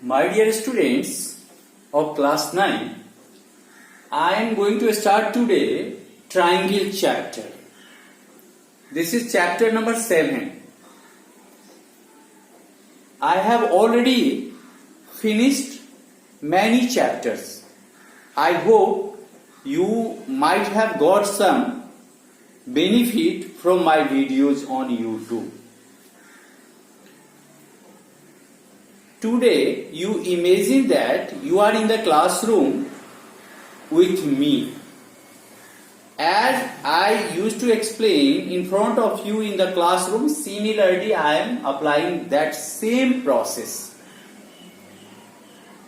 My dear students of class 9, I am going to start today triangle chapter. This is chapter number 7. I have already finished many chapters. I hope you might have got some benefit from my videos on YouTube. Today, you imagine that you are in the classroom with me. As I used to explain in front of you in the classroom, similarly I am applying that same process.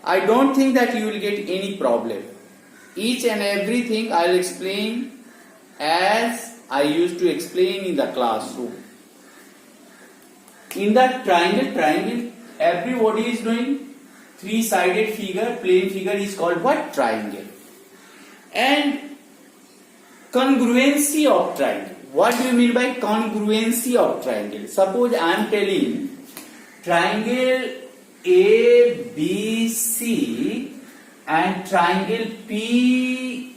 I don't think that you will get any problem. Each and everything I will explain as I used to explain in the classroom. In the triangle, everybody is knowing three-sided figure, plane figure is called what? Triangle. And congruency of triangle. What do you mean by congruency of triangle? Suppose I am telling triangle ABC and triangle PQR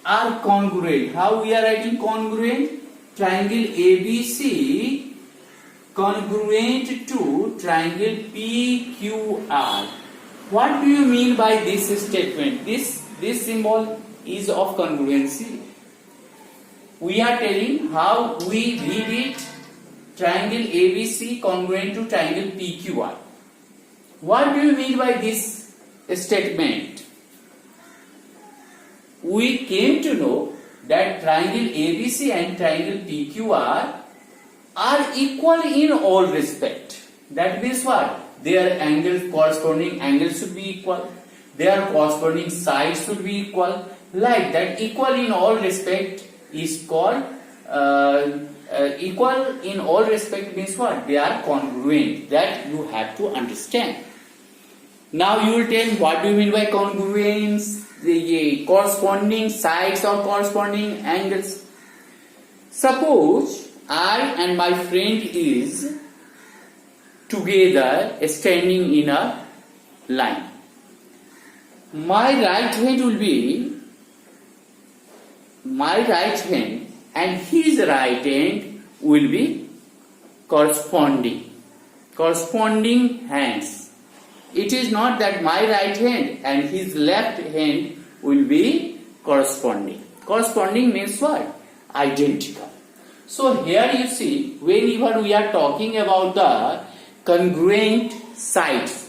are congruent. How we are writing congruent? Triangle ABC congruent to triangle PQR. What do you mean by this statement? This symbol is of congruency. We are telling how we read it. Triangle ABC congruent to triangle PQR. What do you mean by this statement? We came to know that triangle ABC and triangle PQR are equal in all respect. That means what? Their corresponding angles should be equal. Their corresponding sides should be equal. Like that, equal in all respect is called equal in all respect means what? They are congruent. That you have to understand. Now you will tell what do you mean by congruence? The corresponding sides or corresponding angles. Suppose I and my friend is together standing in a line. My right hand and his right hand will be corresponding hands. It is not that my right hand and his left hand will be corresponding. Corresponding means what? Identical. So here you see, whenever we are talking about the congruent sides,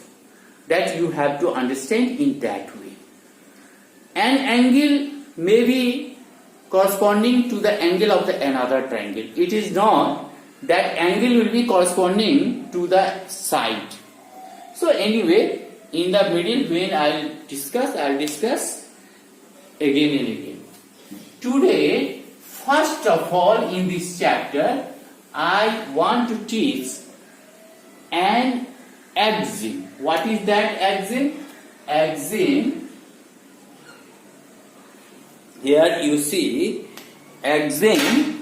that you have to understand in that way. An angle may be corresponding to the angle of the another triangle. It is not that angle will be corresponding to the side. So anyway, in the middle when I will discuss again and again. Today, first of all in this chapter, I want to teach an axiom. What is that axiom? Axiom, here you see axiom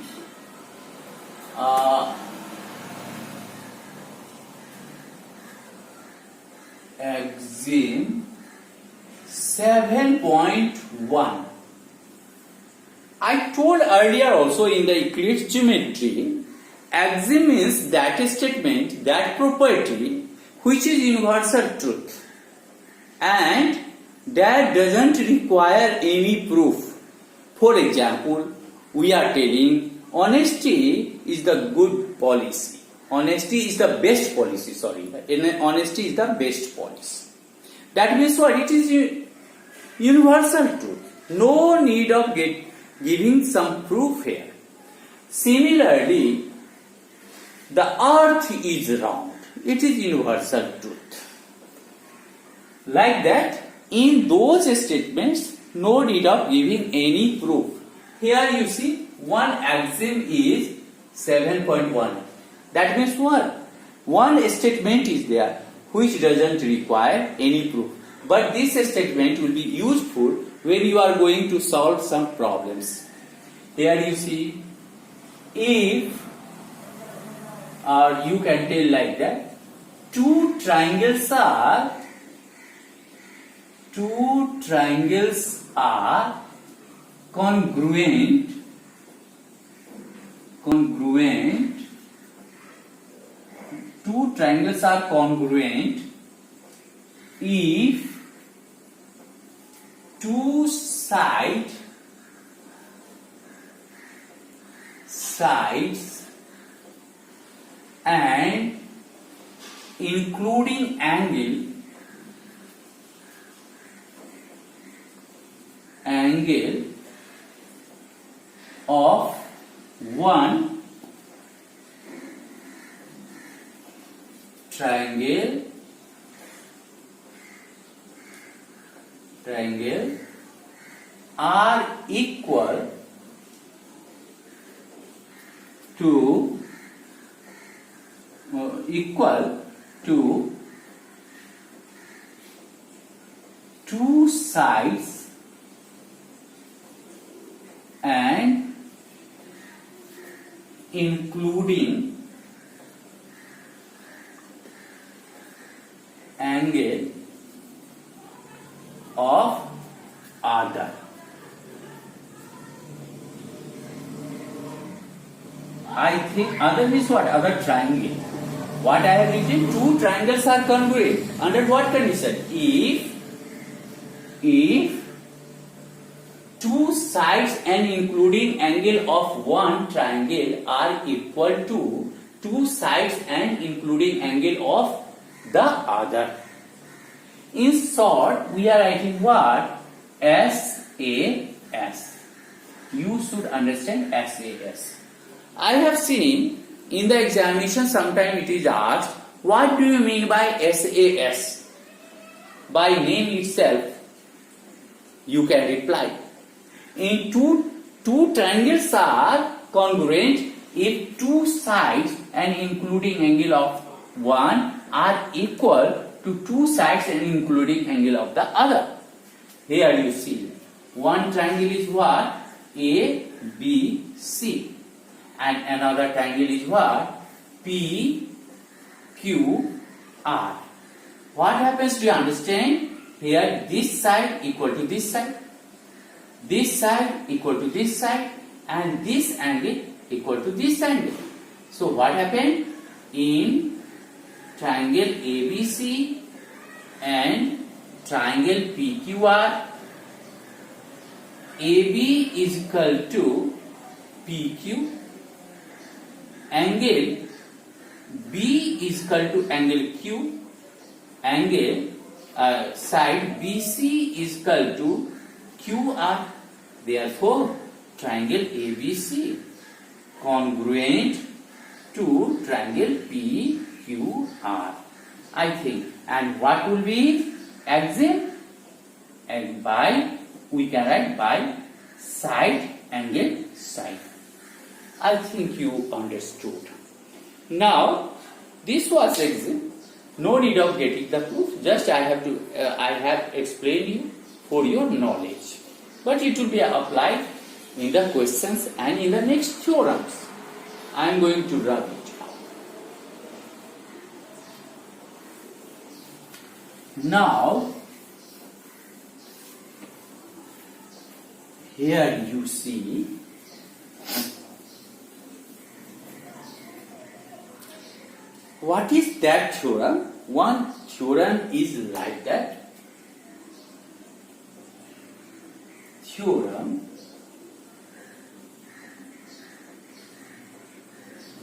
axiom 7.1. I told earlier also in the Euclid's geometry, axiom is that statement, that property which is universal truth and that doesn't require any proof. For example, we are telling honesty is the good policy. Honesty is the best policy, honesty is the best policy. That means what? It is universal truth. No need of giving some proof here. Similarly, the earth is round. It is universal truth. Like that, in those statements, no need of giving any proof. Here you see, one axiom is 7.1. That means what? One statement is there which doesn't require any proof. But this statement will be useful when you are going to solve some problems. Here you see, if or you can tell like that, two triangles are congruent two triangles are congruent if two sides and including angle of one triangle are equal to two sides and including angle of other. I think other means what? Other triangle. What I have written? Two triangles are congruent. Under what condition? If two sides and including angle of one triangle are equal to two sides and including angle of the other. In short, we are writing what? SAS. You should understand SAS. I have seen in the examination sometime it is asked, what do you mean by SAS? By name itself, you can reply. In two triangles are congruent if two sides and including angle of one are equal to two sides and including angle of the other. Here you see one triangle is what? ABC. And another triangle is what? PQR. What happens, do you understand? Here this side equal to this side, this side equal to this side, and this angle equal to this angle. So what happened? In triangle ABC and triangle PQR, AB is equal to PQ, angle B is equal to angle Q, angle side BC is equal to QR. Therefore, triangle ABC congruent to triangle PQR, I think. And what will be axiom? And we can write by side angle side. I think you understood. Now, this was axiom. No need of getting the proof. Just I have explained you for your knowledge. But it will be applied in the questions and in the next theorems. I am going to rub it. Now, here you see what is that theorem? One theorem is like that. Theorem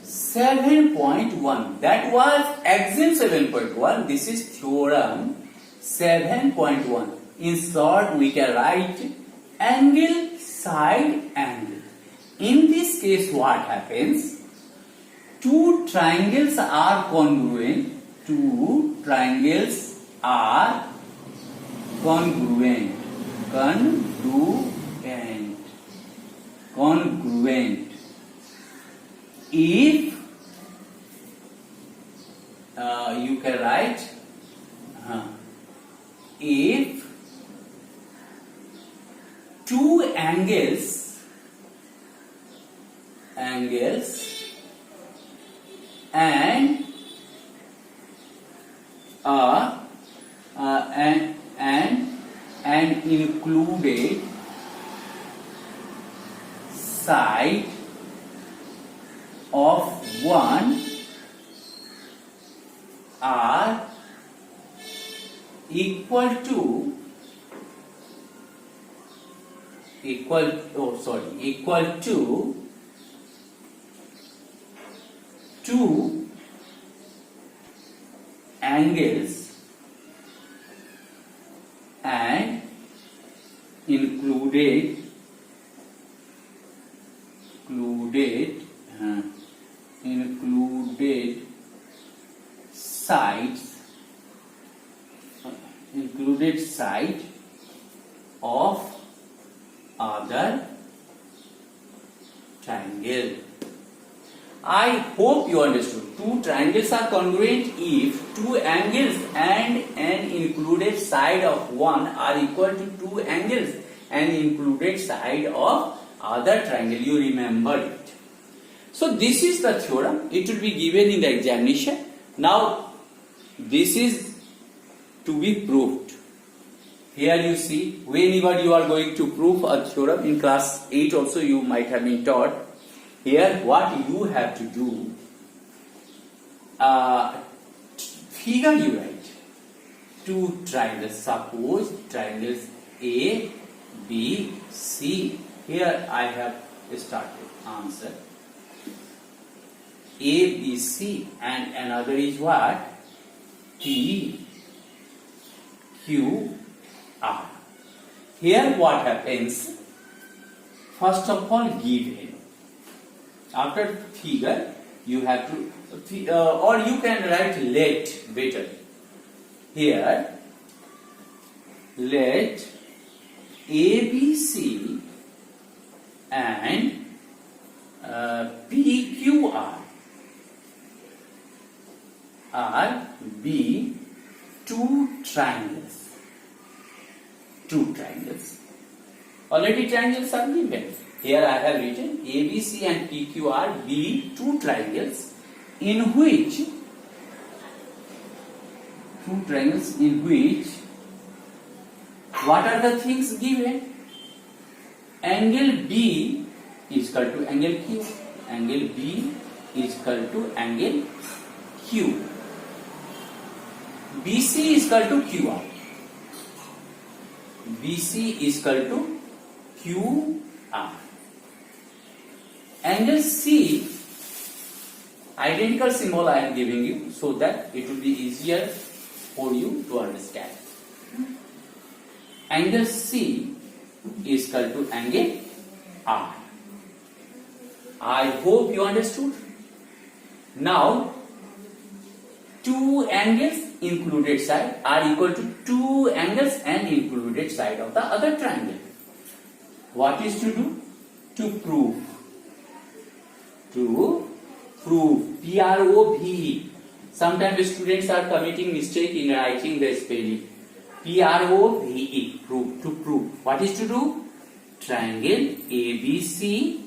7.1. That was axiom 7.1. This is theorem 7.1. In short, we can write angle side angle. In this case, what happens? Two triangles are congruent. Two triangles are congruent. If you can write if two angles and an included side of one are equal to two angles and included side of other triangle. I hope you understood. Two triangles are congruent if two angles and an included side of one are equal to two angles and included side of other triangle. You remember it. So this is the theorem. It will be given in the examination. Now this is to be proved. Here you see, whenever you are going to prove a theorem in class 8 also you might have been taught. Here what you have to do, figure you write two triangles. Suppose triangles A, B, C. Here I have started answer. A, B, C, and another is what? P, Q, R. Here what happens? First of all, given. After figure, you have to, or you can write let better. Here, let ABC and PQR are be two triangles. Two triangles. Already triangles are given. Here I have written ABC and PQR be two triangles in which what are the things given? Angle B is equal to angle Q. Angle B is equal to angle Q. BC is equal to QR. BC is equal to QR. Angle C, identical symbol I am giving you so that it will be easier for you to understand. Angle C is equal to angle R. I hope you understood. Now, two angles included side are equal to two angles and included side of the other triangle. What is to do? To prove. P-R-O-V-E. Sometimes students are committing mistake in writing the spelling. P-R-O-V-E. Prove. To prove. What is to do? Triangle ABC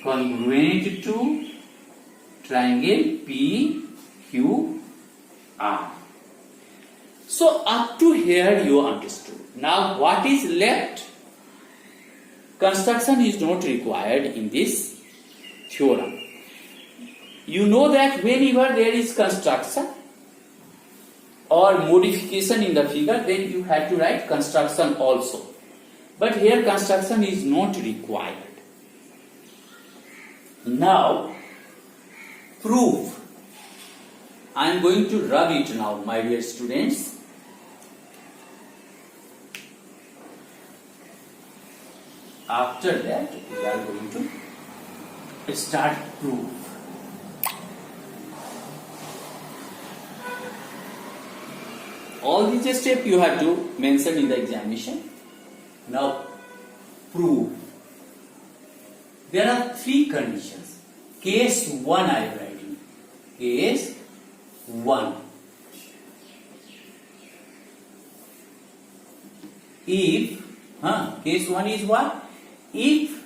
congruent to triangle PQR. So up to here you understood. Now what is left? Construction is not required in this theorem. You know that whenever there is construction or modification in the figure, then you have to write construction also. But here construction is not required. Now, proof. I am going to rub it now, my dear students. After that, we are going to start proof. All these steps you have to mention in the examination. Now, prove. There are three conditions. Case 1 I am writing. Case 1. If, case 1 is what? If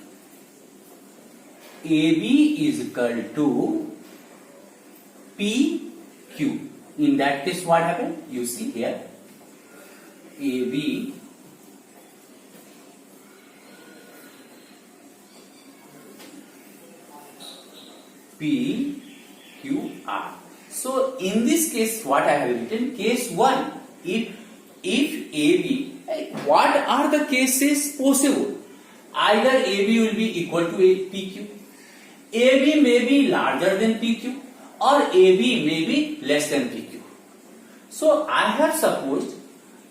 AB is equal to PQ. In that case, what happened? You see here, AB PQR. So in this case, what I have written, case 1, if AB, what are the cases possible? Either AB will be equal to PQ, AB may be larger than PQ, or AB may be less than PQ. So I have supposed,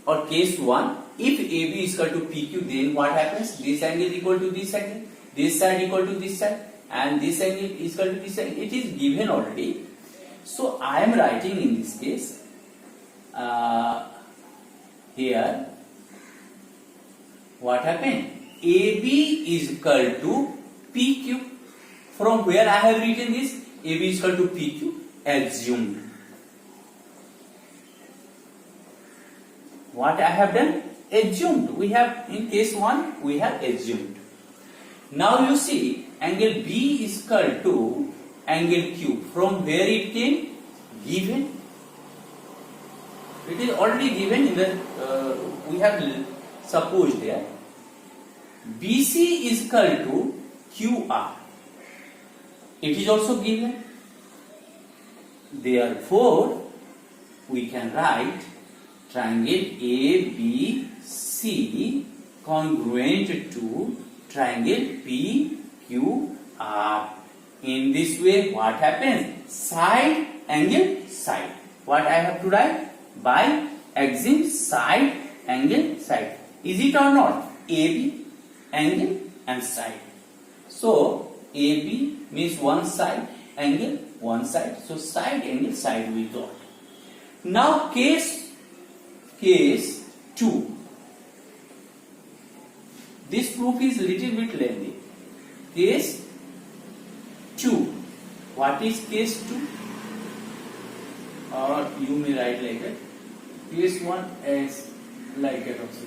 or case 1, if AB is equal to PQ, then what happens? This angle equal to this angle, this side equal to this side, and this angle is equal to this angle. It is given already. So I am writing in this case here what happened? AB is equal to PQ. From where I have written this? AB is equal to PQ, assumed. What I have done? Assumed. We have, in case 1, we have assumed. Now you see, angle B is equal to angle Q. From where it came? Given. It is already given in the, we have supposed there. BC is equal to QR. It is also given. Therefore, we can write triangle ABC congruent to triangle PQR. In this way, what happens? Side, angle, side. What I have to write? By axiom, side, angle, side. Is it or not? AB, angle and side. So, AB means one side, angle, one side. So, side, angle, side we got. Now, case 2. This proof is little bit lengthy. Case 2. What is case 2? Or you may write like that. Case 1 is like that also.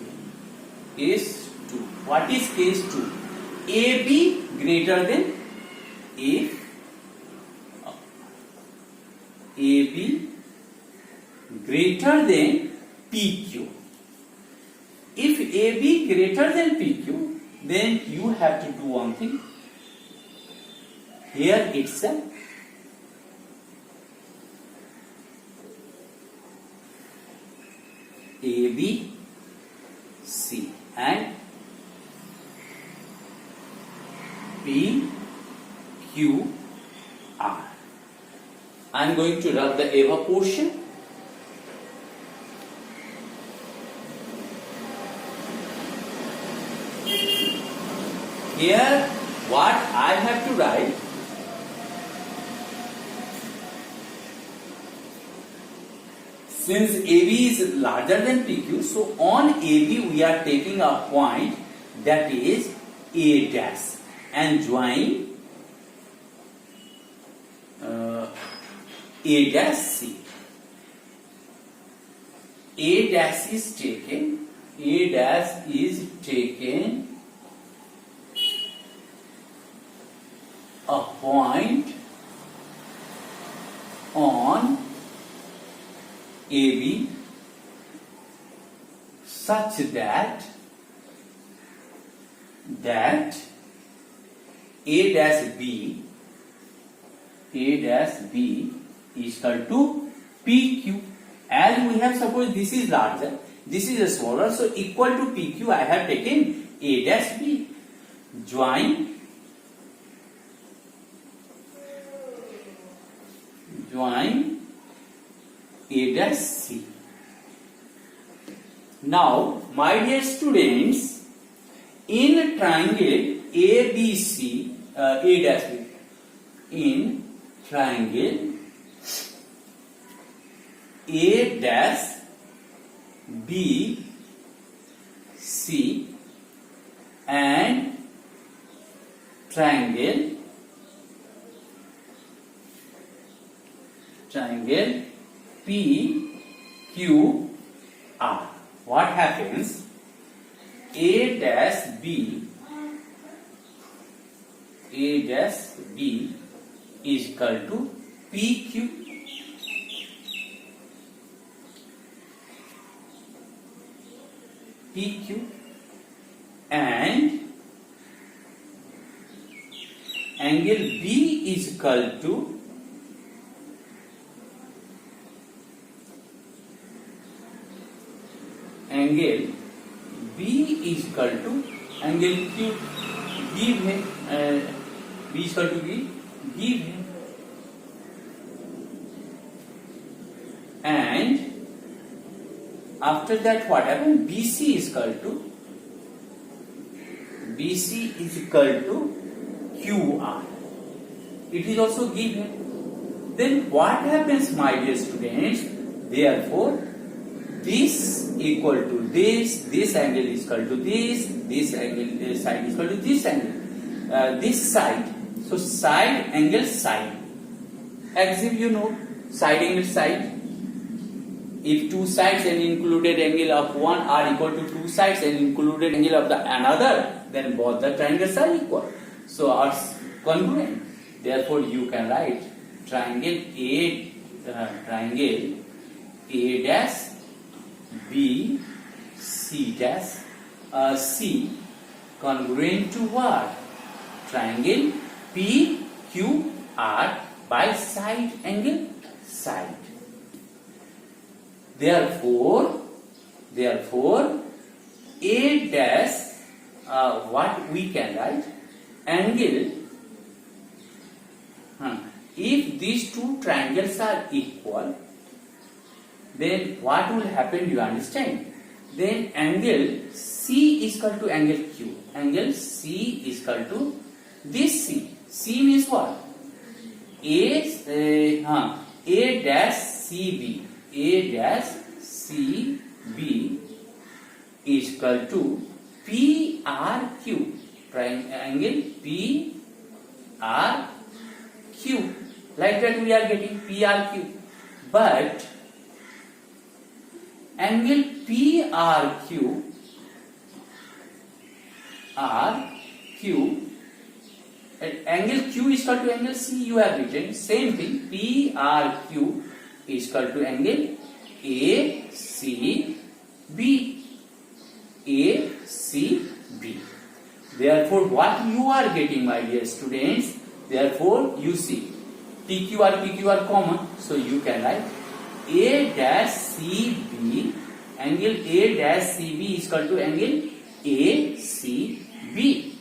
Case 2. What is case 2? AB greater than AB greater than PQ. If AB greater than PQ, then you have to do one thing. Here itself, AB, C and P, Q, R. I am going to rub the above portion. Here, what I have to write, since AB is larger than PQ, so on AB we are taking a point that is A dash and join A dash C. A dash is taken. A dash is taken a point on AB such that A dash B is equal to PQ. As we have supposed this is larger, this is smaller, so equal to PQ I have taken A dash B. Join A dash C. Now, my dear students, in triangle ABC, A dash B, in triangle A dash B C and triangle P Q R. What happens? A dash B is equal to PQ. PQ, and angle B is equal to angle Q, give है B is equal to give है, and after that what happened? BC is equal to QR. It is also given. Then what happens, my dear students? Therefore, this equal to this angle is equal to this angle side is equal to this angle, this side. So side angle side. Axim, you know, side angle side. If two sides and included angle of one are equal to two sides and included angle of the another, then both the triangles are equal. So are congruent. Therefore, you can write triangle A dash B C dash C congruent to what? Triangle PQR by side angle side. Therefore, A dash, what we can write? Angle, if these two triangles are equal, then what will happen, you understand? Then angle C is equal to angle Q. Angle C is equal to this C. C means what? A dash CB. A dash CB is equal to PRQ. Triangle PRQ. Like that we are getting PRQ. But angle PRQ angle Q is equal to angle C, you have written same thing. PRQ is equal to angle ACB. Therefore, what you are getting, my dear students? Therefore, you see PQ common, so you can write A dash CB, angle A dash CB is equal to angle ACB.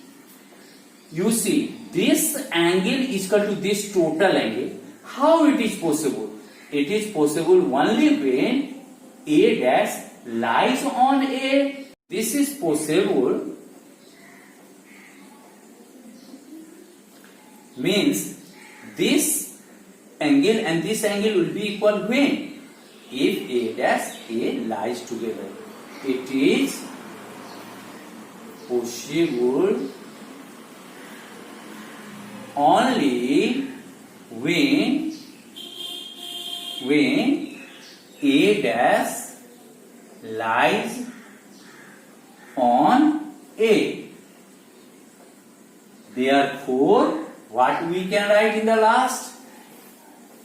You see, this angle is equal to this total angle. How it is possible? It is possible only when A dash lies on A. This is possible means this angle and this angle will be equal when? If A dash A lies together. It is possible only when A dash lies on A. Therefore, what we can write in the last?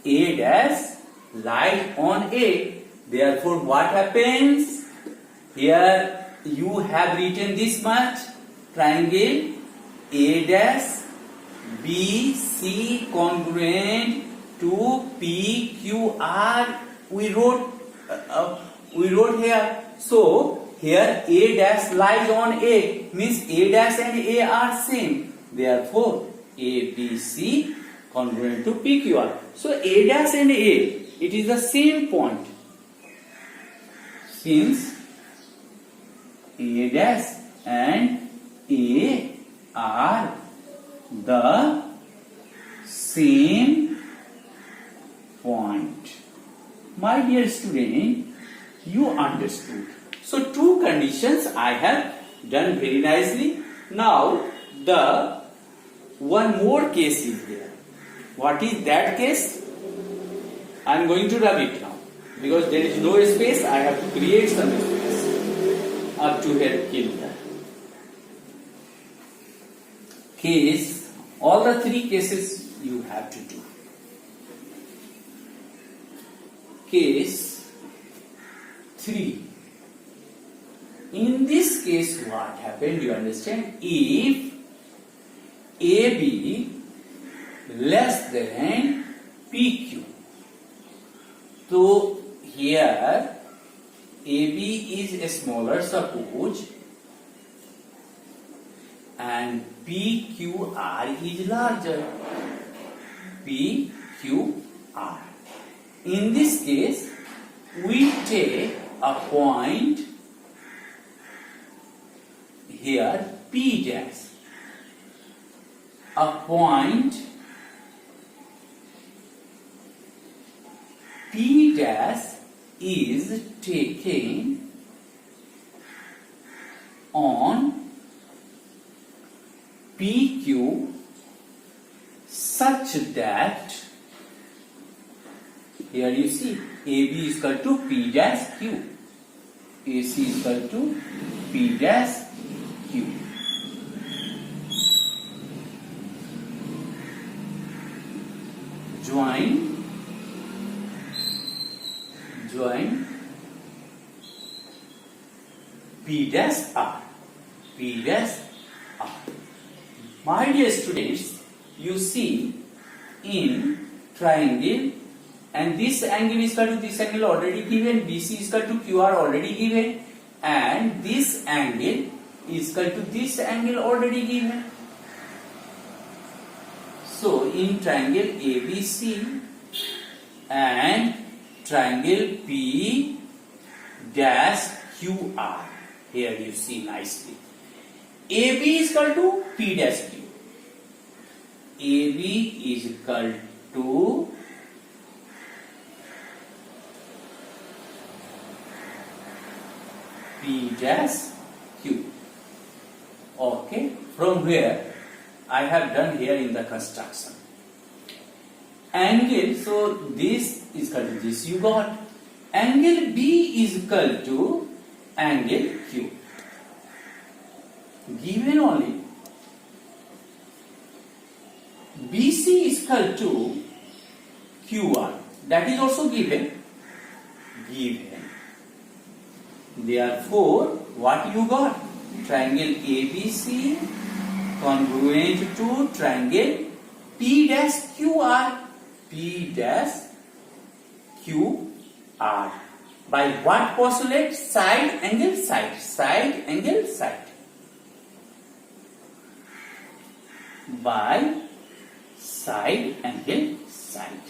A dash lies on A. Therefore, what happens? Here you have written this much. Triangle A dash BC congruent to PQR. We wrote here. So here A dash lies on A means A dash and A are same. Therefore, ABC congruent to PQR. So A dash and A, it is the same point. Since A dash and A are the same point. My dear student, you understood. So two conditions I have done very nicely. Now the one more case is there. What is that case? I am going to rub it now because there is no space. I have to create some space up to here till there. Case, all the three cases you have to do. Case 3. in this case what happened, you understand? If AB less than PQ, so here AB is smaller, suppose, and PQR is larger. PQR. In this case, we take a point here P dash. A point P dash is taken on PQ such that, here you see, AB is equal to P dash Q, AC is equal to P dash Q. Join P dash R. P dash R. My dear students, you see in triangle, and this angle is equal to this angle already given, BC is equal to QR already given, and this angle is equal to this angle already given. So in triangle ABC and triangle P dash QR, here you see nicely, AB is equal to P dash Q. AB is equal to P dash Q. Okay, from where I have done here in the construction. Angle, so this is equal to this, you got. Angle B is equal to angle Q. Given only. BC is equal to QR. That is also given. Therefore, what you got? Triangle ABC congruent to triangle P dash QR. P dash QR. By what postulate? Side angle side. Side angle side. By side angle side.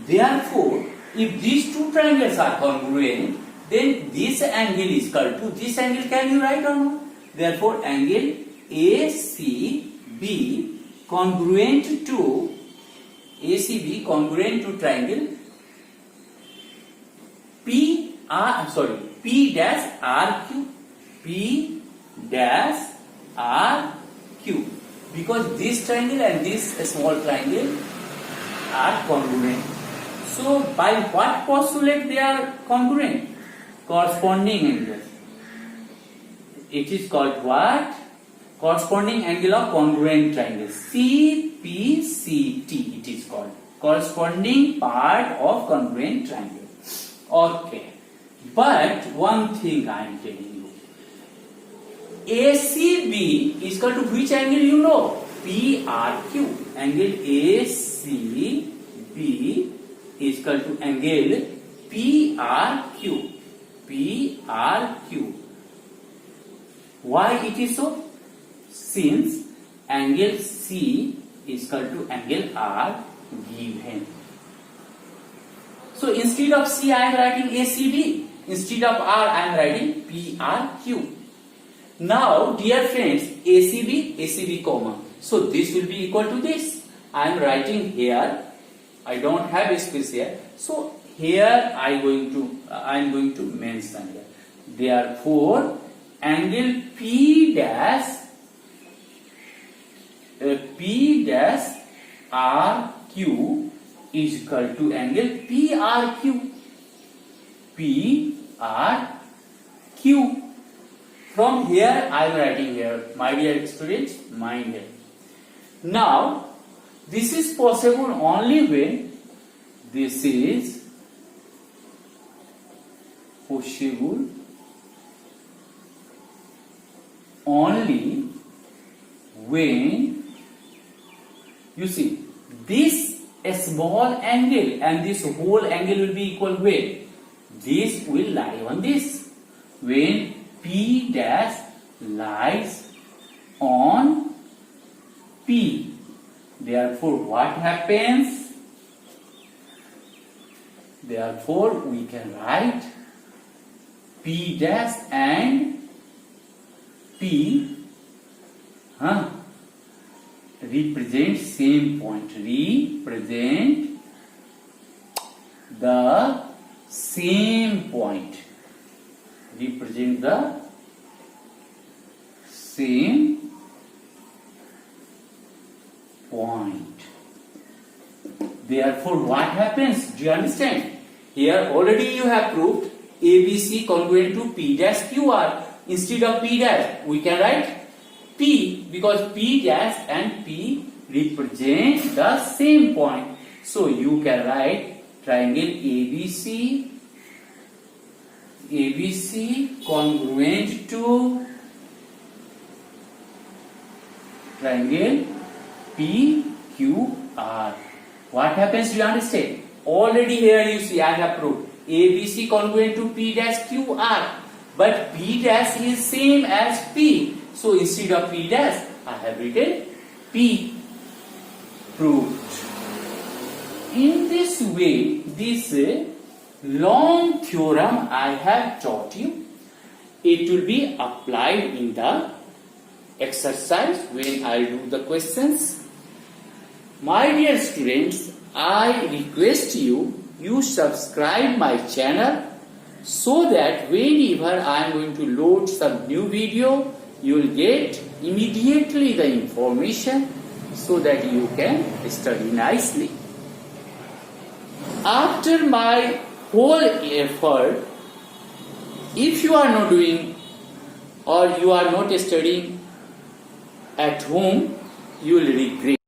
Therefore, if these two triangles are congruent, then this angle is equal to this angle. Can you write or no? Therefore, angle ACB congruent to triangle P dash RQ. P dash RQ. Because this triangle and this small triangle are congruent. So, by what postulate they are congruent? Corresponding angles. It is called what? Corresponding angle of congruent triangle. CPCT it is called. Corresponding part of congruent triangle. Okay. But one thing I am telling you. ACB is equal to which angle you know? PRQ. Angle ACB is equal to angle PRQ. PRQ. Why it is so? Since angle C is equal to angle R given. So instead of C I am writing ACB. Instead of R I am writing PRQ. Now dear friends, ACB comma. So this will be equal to this. I am writing here. I don't have a space here. So here I am going to mention here. Therefore, angle P dash RQ is equal to angle PRQ. PRQ. From here I am writing here, my dear students, mind here. Now, this is possible only when this is possible only when you see this a small angle and this whole angle will be equal when this will lie on this, when P dash lies on P. Therefore, what happens? Therefore, we can write P dash and P represent same point. Represent the same point. Represent the same point. Therefore, what happens? Do you understand? Here already you have proved ABC congruent to P dash QR. Instead of P dash, we can write P, because P dash and P represent the same point. So you can write triangle ABC congruent to triangle PQR. What happens? Do you understand? Already here you see I have proved ABC congruent to P dash QR, but P dash is same as P. So instead of P dash, I have written P. Proved. In this way, this long theorem I have taught you, it will be applied in the exercise when I do the questions. My dear students, I request you subscribe my channel so that whenever I am going to load some new video, you will get immediately the information so that you can study nicely. After my whole effort, if you are not doing or you are not studying at home, you will regret.